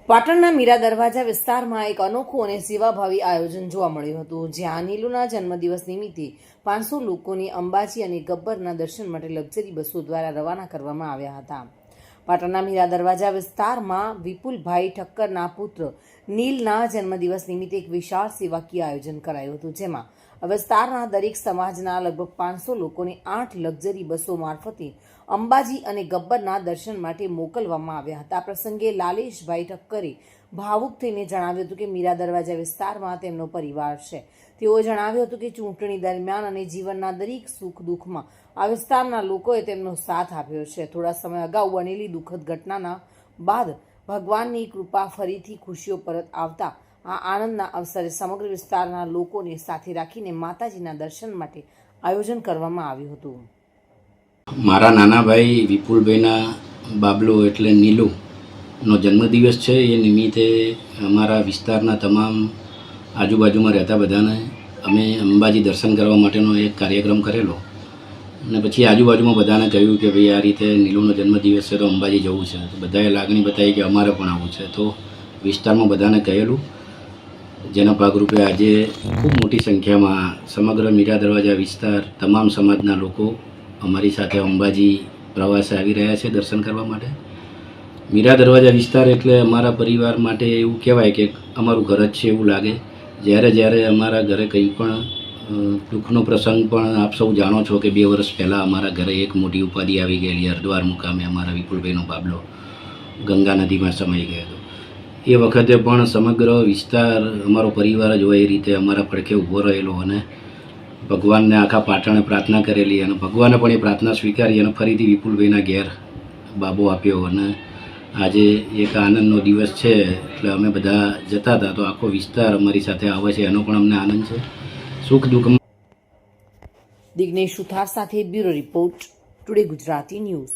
પાટણના મીરા દરવાજા વિસ્તારમાં એક અનોખું અને સેવાભાવી આયોજન જોવા મળ્યું હતું, જ્યાં નીલુના જન્મદિવસ નિમિત્તે 500 લોકોને અંબાજી અને ગબ્બરના દર્શન માટે લક્ઝરી બસો દ્વારા રવાના કરવામાં આવ્યા હતા. પાટણના મીરા દરવાજા વિસ્તારમાં વિપુલભાઈ ઠક્કરના પુત્ર નીલના જન્મદિવસ નિમિત્તે એક વિશાળ સેવાકીય આયોજન કરાયું હતું, જેમાં વિસ્તારના દરેક સમાજના લગભગ 500 લોકોને 8 લક્ઝરી બસો મારફતે અંબાજી અને ગબ્બરના દર્શન માટે મોકલવામાં આવ્યા હતા. આ પ્રસંગે લાલેશભાઈ ઠક્કરે ભાવુક થઈને જણાવ્યું હતું કે મીરા દરવાજા વિસ્તારમાં તેમનો પરિવાર છે. તેઓએ જણાવ્યું હતું કે ચૂંટણી દરમિયાન અને જીવનના દરેક સુખ દુઃખમાં આ વિસ્તારના લોકોએ તેમનો સાથ આપ્યો છે. થોડા સમય અગાઉ બનેલી દુઃખદ ઘટનાના બાદ ભગવાનની કૃપા ફરીથી ખુશીઓ પરત આવતા આ આનંદના અવસરે સમગ્ર વિસ્તારના લોકોને સાથે રાખીને માતાજીના દર્શન માટે આયોજન કરવામાં આવ્યું હતું. મારા નાના ભાઈ વિપુલભાઈના બાબલો એટલે નીલુનો જન્મદિવસ છે. એ નિમિત્તે અમારા વિસ્તારના તમામ આજુબાજુમાં રહેતા બધાને અમે અંબાજી દર્શન કરવા માટેનો એક કાર્યક્રમ કરેલો અને પછી આજુબાજુમાં બધાને કહ્યું કે ભાઈ આ રીતે નીલુનો જન્મદિવસ છે તો અંબાજી જવું છે. તો બધાએ લાગણી બતાવી કે અમારે પણ આવવું છે. તો વિસ્તારમાં બધાને કહેલું, જેના ભાગરૂપે આજે ખૂબ મોટી સંખ્યામાં સમગ્ર મીરા દરવાજા વિસ્તાર તમામ સમાજના લોકો અમારી સાથે અંબાજી પ્રવાસે આવી રહ્યા છે દર્શન કરવા માટે. મીરા દરવાજા વિસ્તાર એટલે અમારા પરિવાર માટે એવું કહેવાય કે અમારું ઘર જ છે એવું લાગે. જ્યારે અમારા ઘરે કંઈ પણ દુઃખનો પ્રસંગ પણ આપ સૌ જાણો છો કે 2 વર્ષ પહેલાં અમારા ઘરે એક મોટી ઉપાધિ આવી ગયેલી. હરદ્વાર મુકામે અમારા વિપુલભાઈનો બાબલો ગંગા નદીમાં સમાઈ ગયો હતો. એ વખતે પણ સમગ્ર વિસ્તાર અમારો પરિવાર જ હોય એ રીતે અમારા પડખે ઊભો રહેલો અને ભગવાનને આખા પાટણે પ્રાર્થના કરેલી અને ભગવાને પણ એ પ્રાર્થના સ્વીકારી અને ફરીથી વિપુલભાઈના ઘેર બાબો આપ્યો. અને આજે એક આનંદનો દિવસ છે એટલે અમે બધા જતા હતા તો આખો વિસ્તાર અમારી સાથે આવે છે, એનો પણ અમને આનંદ છે. સુખ દુઃખ. દિગ્નેશ સુથાર સાથે bureau report, today Gujarati news.